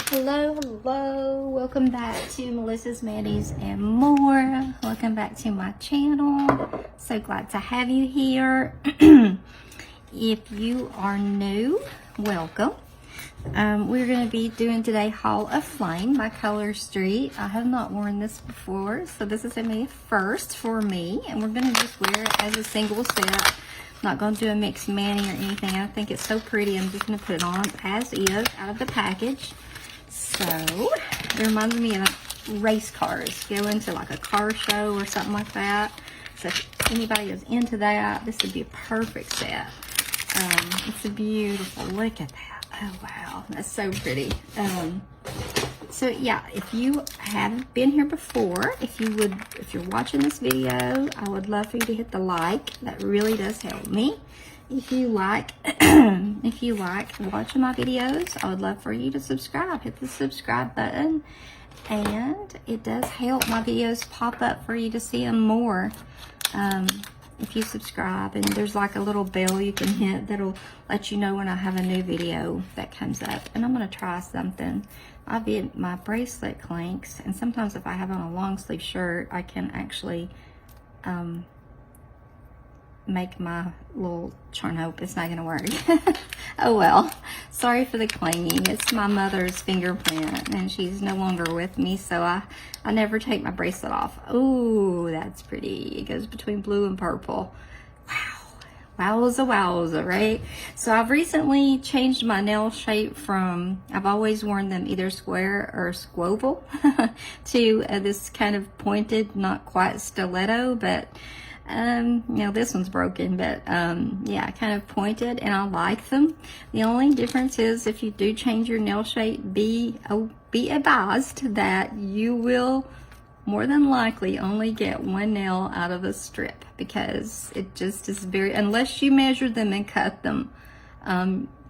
Hello, welcome back to Melissa's Manis and More. Welcome back to my channel. So glad to have you here. If you are new, welcome. We're going to be doing today Hall of Flame by Color Street. I have not worn this before, so this is going to be a first for me, and we're going to just wear it as a single set. Not going to do a mixed mani or anything. I think it's so pretty. I'm just going to put it on as is out of the package. So it reminds me of race cars. Go into like a car show or something like that. So if anybody is into that, this would be a perfect set. It's a beautiful, look at that. Oh wow, that's so pretty. So yeah, if you haven't been here before, if you're watching this video, I would love for you to hit the like. That really does help me. If you like watching my videos, I would love for you to subscribe. Hit the subscribe button, and it does help my videos pop up for you to see them more. If you subscribe, and there's like a little bell you can hit that'll let you know when I have a new video that comes up. And I'm gonna try something. My bracelet clinks, and sometimes if I have on a long sleeve shirt, I can actually make my little charm. Hope it's not gonna work. Oh well, sorry for the clanging. It's my mother's fingerprint, and she's no longer with me, so I never take my bracelet off. Oh, that's pretty. It goes between blue and purple. Wow, wowza, right? So I've recently changed my nail shape from, I've always worn them either square or squoval to this kind of pointed, not quite stiletto, but you know, this one's broken, but yeah, kind of pointed, and I like them. The only difference is if you do change your nail shape, be advised that you will more than likely only get one nail out of a strip, because it just is unless you measure them and cut them,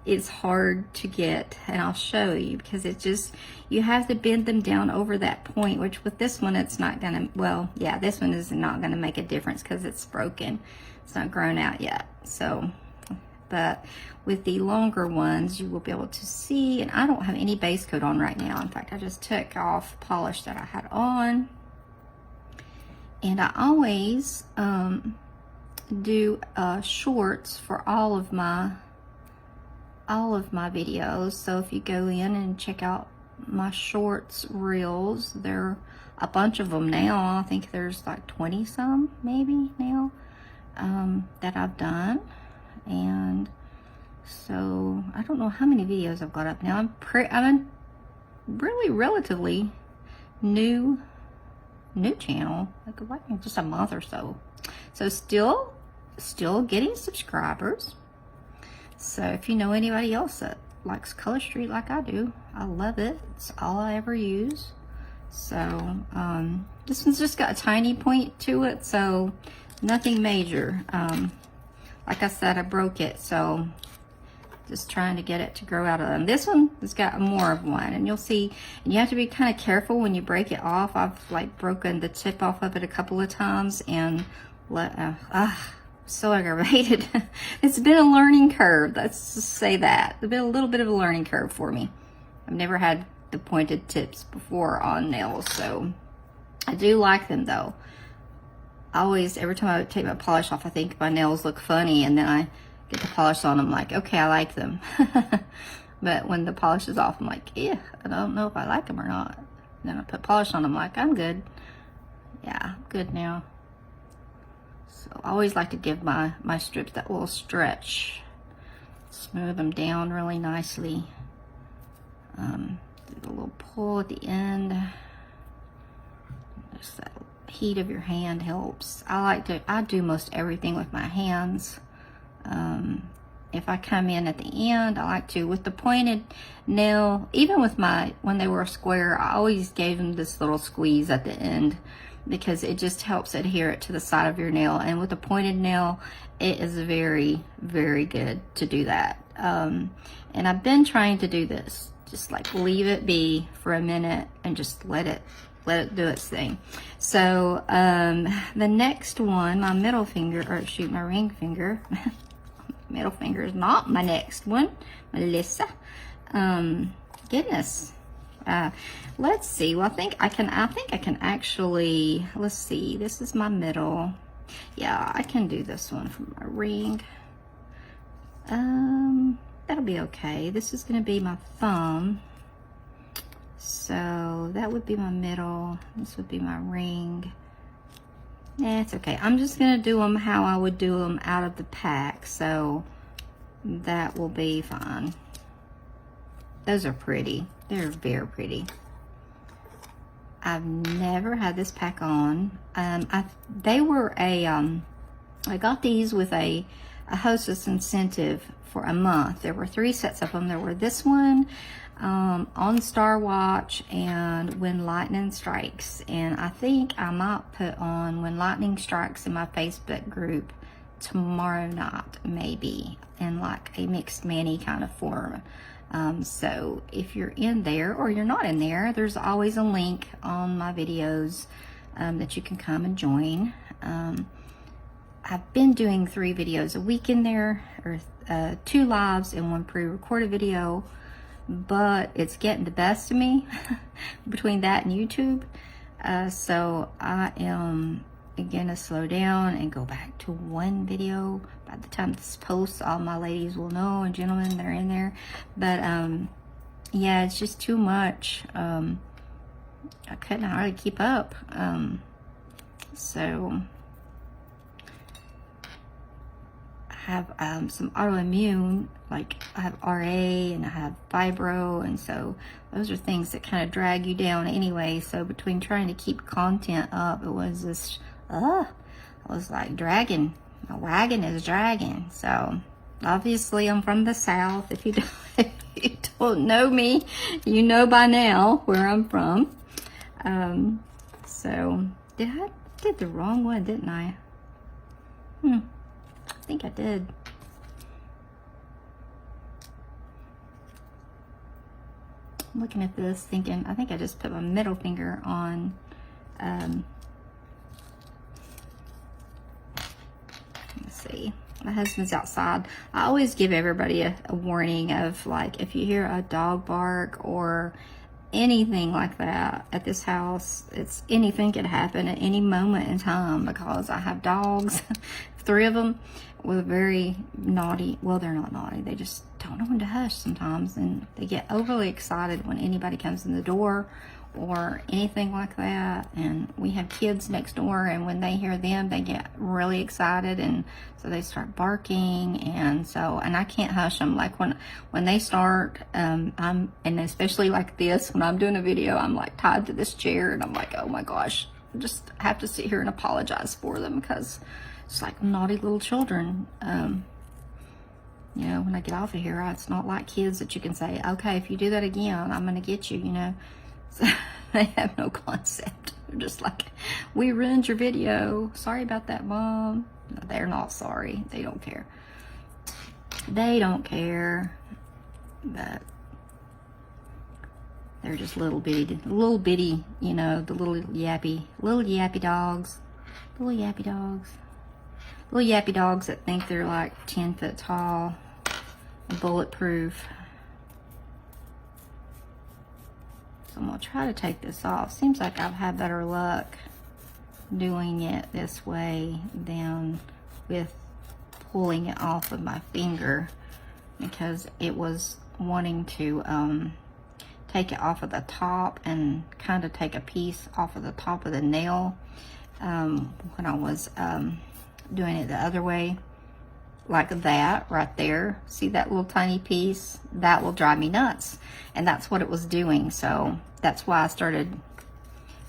it's hard to get, and I'll show you, because it just, you have to bend them down over that point, which with this one, it's not gonna, well, yeah, this one is not gonna make a difference because it's broken. It's not grown out yet. So, but with the longer ones, you will be able to see, and I don't have any base coat on right now. In fact, I just took off polish that I had on. And I always do shorts for all of my videos. So if you go in and check out my shorts reels, there are a bunch of them now. I think there's like 20 some maybe now that I've done. And so I don't know how many videos I've got up now. I'm really relatively new channel, like just a month or so. So still getting subscribers. So if you know anybody else that likes Color Street like I do, I love it. It's all I ever use. So this one's just got a tiny point to it, so nothing major. Like I said, I broke it, so just trying to get it to grow out of them. This one has got more of one, and you'll see, and you have to be kind of careful when you break it off. I've like broken the tip off of it a couple of times, and so aggravated. It's been a learning curve. Let's just say that. It's been a little bit of a learning curve for me. I've never had the pointed tips before on nails, so I do like them though. Every time I take my polish off, I think my nails look funny, and then I get the polish on, I'm like, okay, I like them. But when the polish is off, I'm like, yeah, I don't know if I like them or not. Then I put polish on, I'm like, I'm good. Yeah, I'm good now. So I always like to give my strips that little stretch. Smooth them down really nicely. Do a little pull at the end. Just that heat of your hand helps. I do most everything with my hands. If I come in at the end, I like to, with the pointed nail, even with when they were square, I always gave them this little squeeze at the end, because it just helps adhere it to the side of your nail. And with a pointed nail, it is very, very good to do that. And I've been trying to do this, just like leave it be for a minute and just let it do its thing. So the next one, my middle finger, or shoot, my ring finger, middle finger is not my next one, Melissa. Goodness, Let's see. Well, I think I can actually, let's see. This is my middle. Yeah, I can do this one for my ring. That'll be okay. This is going to be my thumb. So that would be my middle. This would be my ring. Yeah, it's okay. I'm just going to do them how I would do them out of the pack. So that will be fine. Those are pretty. They're very pretty. I've never had this pack on. They were I got these with a hostess incentive for a month. There were 3 sets of them. There were this one, on Star Watch, and When Lightning Strikes. And I think I might put on When Lightning Strikes in my Facebook group tomorrow night, maybe, in like a mixed mani kind of form. So if you're in there or you're not in there, there's always a link on my videos that you can come and join. I've been doing 3 videos a week in there, or 2 lives and 1 pre-recorded video, but it's getting the best of me between that and YouTube. So I am gonna slow down and go back to 1 video. By the time this posts, all my ladies will know, and gentlemen that are in there. But yeah, it's just too much. I couldn't hardly keep up. So I have some autoimmune, like I have RA and I have fibro, and so those are things that kind of drag you down anyway. So between trying to keep content up, it was just I was like dragging. My wagon is dragging. So obviously I'm from the South. If you don't know me, you know by now where I'm from. So I did the wrong one, didn't I? I think I did. I'm looking at this thinking, I think I just put my middle finger on let's see. My husband's outside. I always give everybody a warning of, like, if you hear a dog bark or anything like that at this house, anything could happen at any moment in time, because I have dogs, 3 of them, with very naughty, well, they're not naughty, they just don't know when to hush sometimes, and they get overly excited when anybody comes in the door or anything like that. And we have kids next door, and when they hear them, they get really excited, and so they start barking. And I can't hush them. Like when they start, and especially like this, when I'm doing a video, I'm like tied to this chair, and I'm like, oh my gosh, I just have to sit here and apologize for them, because it's like naughty little children. You know, when I get off of here, it's not like kids that you can say, okay, if you do that again, I'm gonna get you, you know. So they have no concept. They're just like, we ruined your video. Sorry about that, Mom. No, they're not sorry. They don't care. They don't care. But they're just little bitty, you know, the little yappy dogs. Little yappy dogs that think they're like 10 foot tall, bulletproof. So I'm gonna try to take this off. Seems like I've had better luck doing it this way than with pulling it off of my finger, because it was wanting to take it off of the top and kind of take a piece off of the top of the nail when I was doing it the other way, like that right there. See that little tiny piece? That will drive me nuts, and that's what it was doing. So that's why I started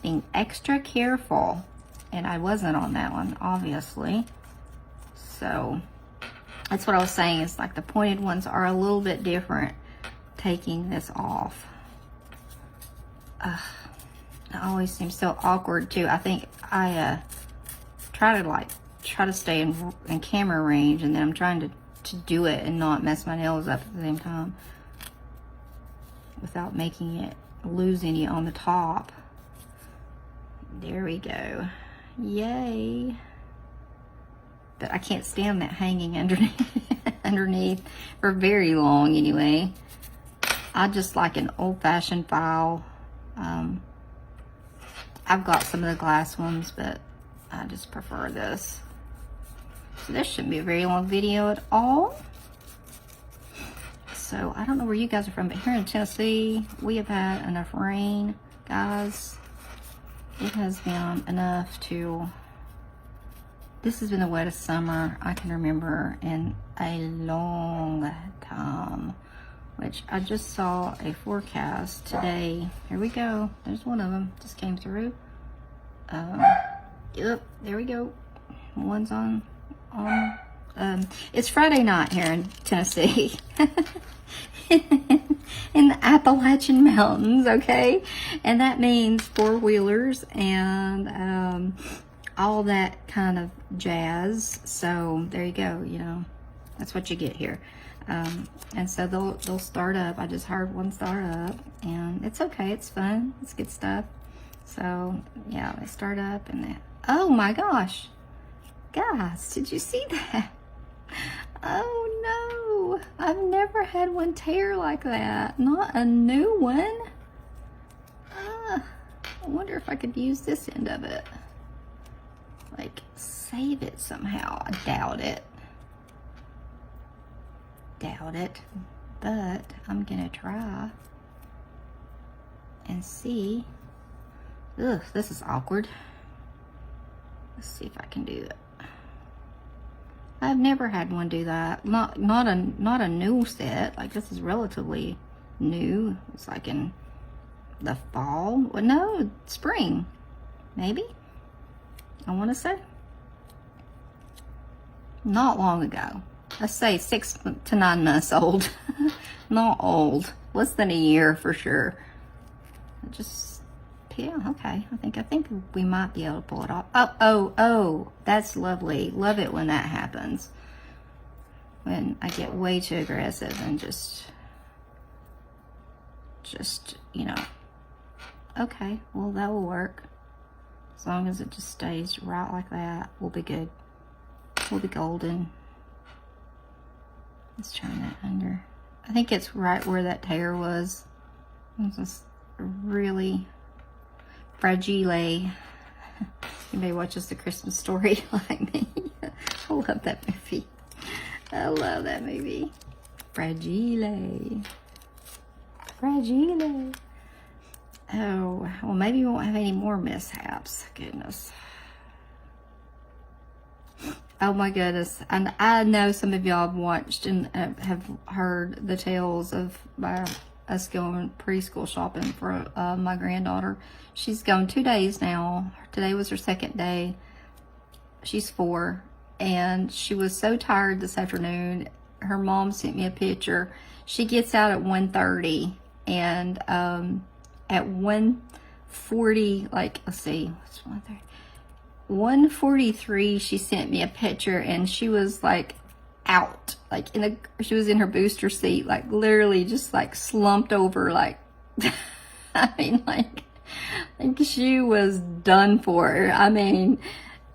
being extra careful, and I wasn't on that one, obviously. So that's what I was saying, is like the pointed ones are a little bit different taking this off. It always seems so awkward too. I think I try to stay in camera range, and then I'm trying to do it and not mess my nails up at the same time without making it lose any on the top. There we go. Yay. But I can't stand that hanging underneath for very long anyway. I just like an old-fashioned file I've got some of the glass ones, but I just prefer this. So this shouldn't be a very long video at all. So I don't know where you guys are from, but here in Tennessee, we have had enough rain, guys. It has been enough to, this has been the wettest summer I can remember in a long time, which I just saw a forecast today. Here we go. There's one of them, just came through. Yep, there we go. One's on, it's Friday night here in Tennessee. In the Appalachian Mountains, okay? And that means four-wheelers and all that kind of jazz. So there you go, you know, that's what you get here. And so they'll start up. I just heard one start up, and it's okay, it's fun, it's good stuff. So yeah, they start up and they, oh my gosh, guys, did you see that? Oh no, I've never had one tear like that. Not a new one. I wonder if I could use this end of it. Like, save it somehow. I doubt it. Doubt it. But I'm gonna try and see. Ugh, this is awkward. Let's see if I can do it. I've never had one do that. Not a new set. Like, this is relatively new. It's like in the fall. Well, no, spring. Maybe. I want to say. Not long ago. Let's say 6 to 9 months old. Not old. Less than a year for sure. Just, yeah, okay. I think we might be able to pull it off. Oh, that's lovely. Love it when that happens. When I get way too aggressive and just, you know. Okay, well, that will work. As long as it just stays right like that, we'll be good. We'll be golden. Let's turn that under. I think it's right where that tear was. It's just really fragile. Anybody watches The Christmas Story like me? I love that movie. I love that movie. Fragile. Fragile. Oh, well, maybe we won't have any more mishaps. Goodness. Oh my goodness. And I know some of y'all have watched and have heard the tales of us going preschool shopping for my granddaughter. She's gone 2 days now. Today was her second day. She's 4. And she was so tired this afternoon. Her mom sent me a picture. She gets out at 1:30. And at 1:40, like, let's see, what's 1:30? 1:43, she sent me a picture, and she was like out, like she was in her booster seat, like literally just like slumped over, like I mean, like she was done for. I mean,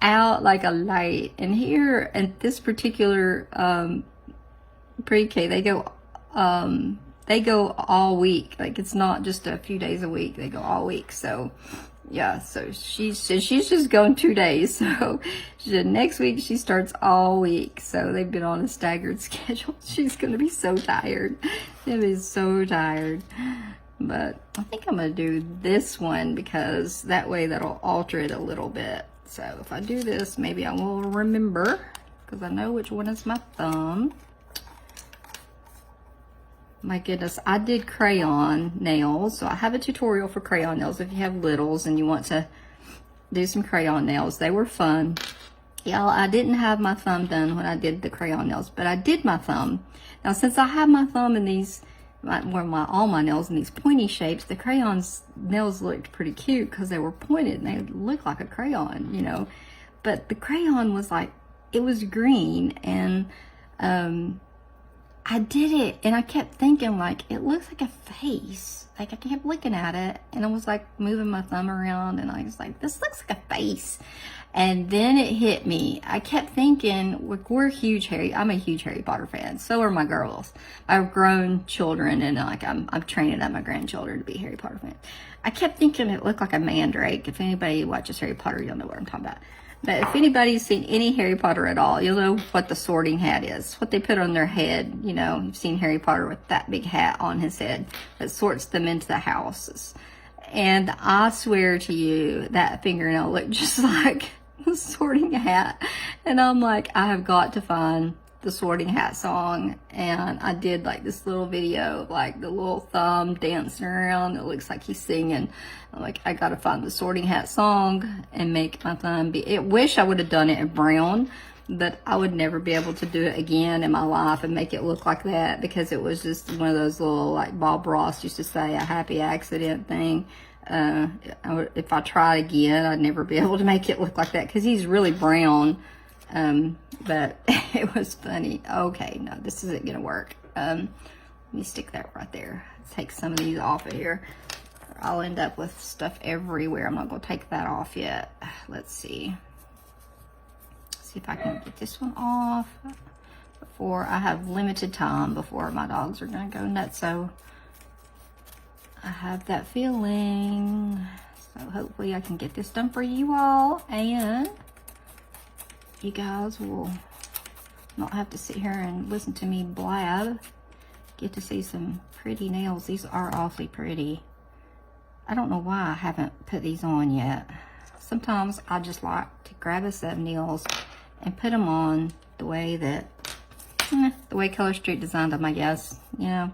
out like a light. And here at this particular pre-K, they go all week. Like, it's not just a few days a week, they go all week. So yeah, so she said she's just going 2 days. So she said next week she starts all week. So they've been on a staggered schedule. She's gonna be so tired. She'll be so tired. But I think I'm gonna do this one, because that way that'll alter it a little bit. So if I do this, maybe I will remember, because I know which one is my thumb. My goodness, I did crayon nails. So I have a tutorial for crayon nails if you have littles and you want to do some crayon nails. They were fun. Y'all, I didn't have my thumb done when I did the crayon nails, but I did my thumb. Now, since I have my thumb in these, all my nails in these pointy shapes, the crayons nails looked pretty cute because they were pointed and they looked like a crayon, you know. But the crayon was like, it was green, and I did it, and I kept thinking, like, it looks like a face. Like, I kept looking at it, and I was, like, moving my thumb around, and I was like, this looks like a face. And then it hit me. I kept thinking, we're huge I'm a huge Harry Potter fan. So are my girls. I've grown children, and, like, I'm training up my grandchildren to be Harry Potter fans. I kept thinking it looked like a mandrake. If anybody watches Harry Potter, you'll know what I'm talking about. But if anybody's seen any Harry Potter at all, you'll know what the sorting hat is. What they put on their head. You know, you've seen Harry Potter with that big hat on his head that sorts them into the houses. And I swear to you, that fingernail looked just like the sorting hat. And I'm like, I have got to find the sorting hat song. And I did like this little video of like the little thumb dancing around. It looks like he's singing. I'm like, I gotta find the sorting hat song and make my thumb be. I wish I would have done it in brown, but I would never be able to do it again in my life and make it look like that, because it was just one of those little, like Bob Ross used to say, a happy accident thing. If I tried again, I'd never be able to make it look like that, because he's really brown. But it was funny. Okay, no, this isn't gonna work. Let me stick that right there. Let's take some of these off of here. I'll end up with stuff everywhere. I'm not gonna take that off yet. Let's see. See if I can get this one off before I have limited time before my dogs are gonna go nuts. So I have that feeling. So hopefully I can get this done for you all, and you guys will not have to sit here and listen to me blab. Get to see some pretty nails. These are awfully pretty. I don't know why I haven't put these on yet. Sometimes I just like to grab a set of nails and put them on the way that, the way Color Street designed them, I guess. You know,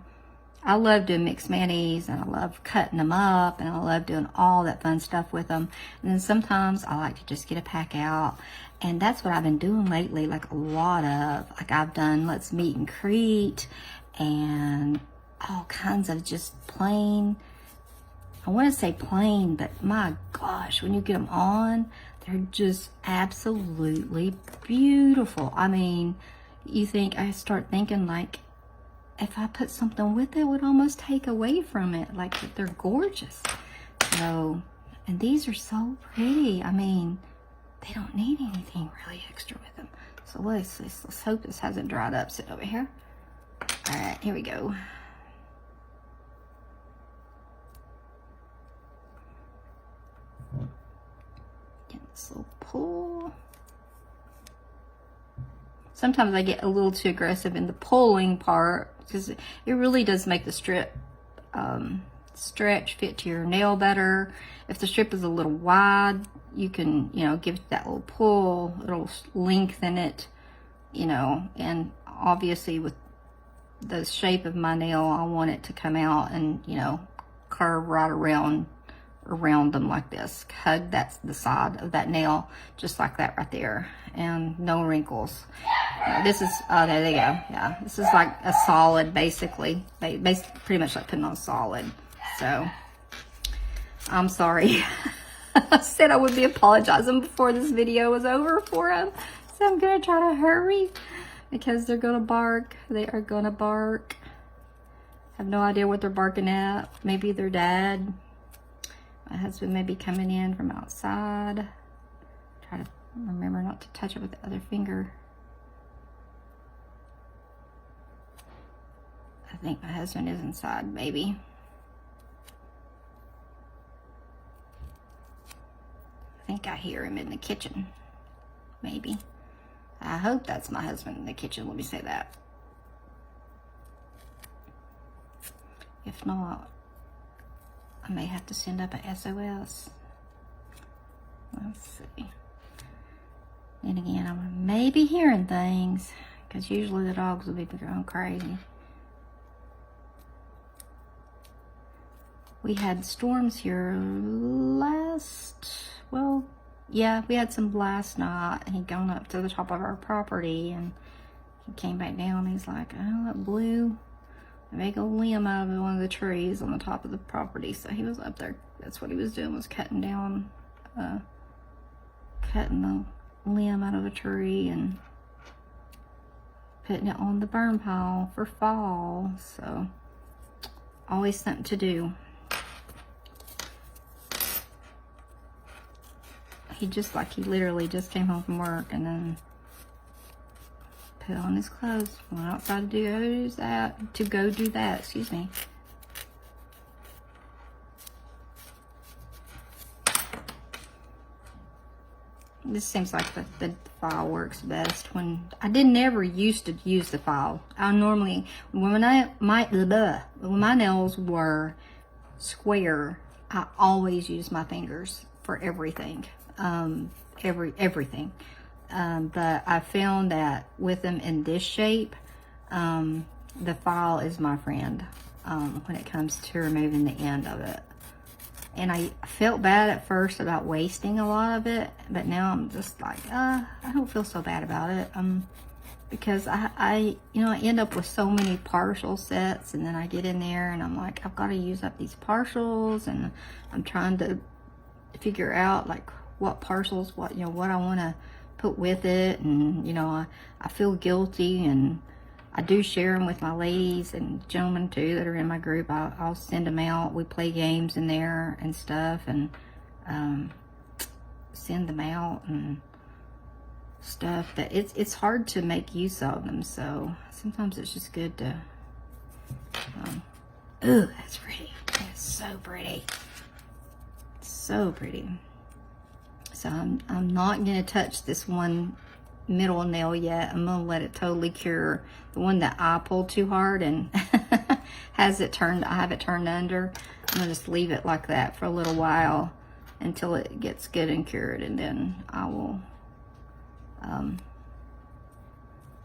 I love doing mixed manis, and I love cutting them up, and I love doing all that fun stuff with them. And then sometimes I like to just get a pack out, and that's what I've been doing lately, like a lot of. Like I've done Let's Meet and Greet, and all kinds of just plain, I want to say plain, but my gosh, when you get them on, they're just absolutely beautiful. I mean, I start thinking, like, if I put something with it, would almost take away from it. Like, they're gorgeous. So, and these are so pretty. I mean, they don't need anything really extra with them. So let's hope this hasn't dried up. Sit over here. All right, here we go. Get this little pull. Sometimes I get a little too aggressive in the pulling part, because it really does make the strip stretch, fit to your nail better. If the strip is a little wide, you can, give it that little pull. It'll lengthen it, and obviously with the shape of my nail, I want it to come out and, curve right around them like this. Hug that's the side of that nail, just like that right there, and no wrinkles. This is, there they go. Yeah, this is like a solid, basically pretty much like putting on solid. So, I'm sorry. I said I would be apologizing before this video was over for them. So I'm gonna try to hurry, because they're gonna bark. They are gonna bark. I have no idea what they're barking at. Maybe their dad. My husband may be coming in from outside. Try to remember not to touch it with the other finger. I think my husband is inside, maybe. I think I hear him in the kitchen, maybe. I hope that's my husband in the kitchen. Let me say that. If not, I may have to send up a SOS. Let's see. And again, I may be hearing things, because usually the dogs will be going crazy. We had storms here we had some last night. He'd gone up to the top of our property, and he came back down. He's like, oh, it blew a big old limb out of one of the trees on the top of the property. So he was up there. That's what he was doing, was cutting down, cutting the limb out of a tree and putting it on the burn pile for fall. So always something to do. He literally just came home from work and then put on his clothes, went outside to go do that, excuse me. This seems like the file works best when I never used to use the file. I normally, when my nails were square, I always use my fingers for everything. Everything. But I found that with them in this shape, the file is my friend when it comes to removing the end of it. And I felt bad at first about wasting a lot of it, but now I'm just like, I don't feel so bad about it. Because I end up with so many partial sets, and then I get in there and I'm like, I've got to use up these partials, and I'm trying to figure out like what partials, what I want to put with it, and I feel guilty, and I do share them with my ladies and gentlemen too that are in my group. I'll send them out. We play games in there and stuff, and send them out and stuff. That it's hard to make use of them, so sometimes it's just good to. Ooh, that's pretty. That's so pretty. So pretty. So I'm not gonna touch this one middle nail yet. I'm gonna let it totally cure. The one that I pulled too hard and I have it turned under. I'm gonna just leave it like that for a little while until it gets good and cured, and then I will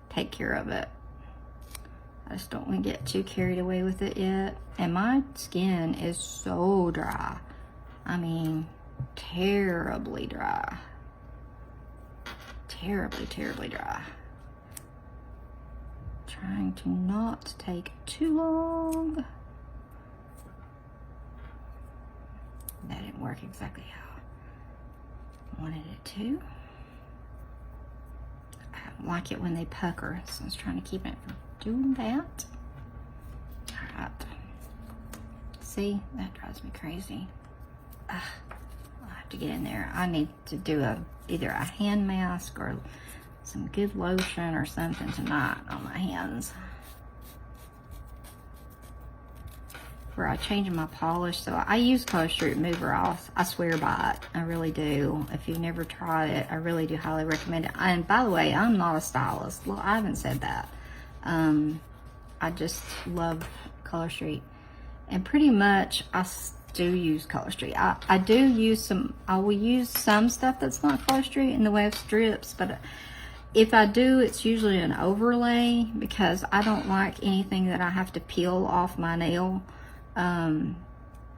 take care of it. I just don't want to get too carried away with it yet. And my skin is so dry. I mean, terribly dry. Terribly dry. Trying to not take too long. That didn't work exactly how I wanted it to. I don't like it when they pucker, so I was trying to keep it from doing that. Alright. See, that drives me crazy. I'll have to get in there. I need to do either a hand mask or some good lotion or something tonight on my hands. Where I change my polish. So I use Color Street Remover. I swear by it. I really do. If you've never tried it, I really do highly recommend it. And by the way, I'm not a stylist. Well, I haven't said that. I just love Color Street. And pretty much I do use Color Street. I do use I will use some stuff that's not Color Street in the way of strips, but if I do, it's usually an overlay because I don't like anything that I have to peel off my nail,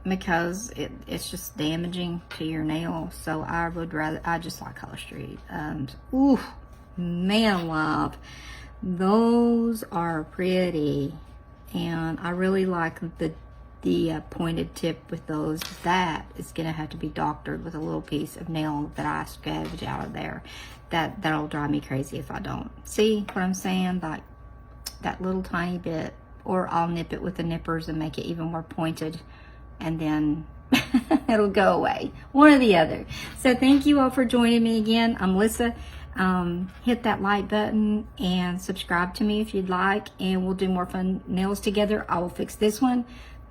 because it's just damaging to your nail. So I just like Color Street. Ooh, man alive, those are pretty, and I really like the pointed tip with those. That is gonna have to be doctored with a little piece of nail that I scavenged out of there. That'll drive me crazy if I don't. See what I'm saying? Like that little tiny bit, or I'll nip it with the nippers and make it even more pointed, and then it'll go away. One or the other. So thank you all for joining me again. I'm Lissa. Hit that like button and subscribe to me if you'd like, and we'll do more fun nails together. I will fix this one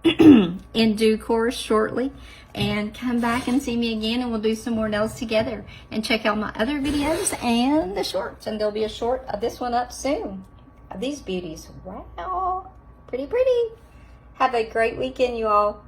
in due course shortly, and come back and see me again, and we'll do some more nails together, and check out my other videos and the shorts, and there'll be a short of this one up soon of these beauties. Wow, pretty. Have a great weekend, you all.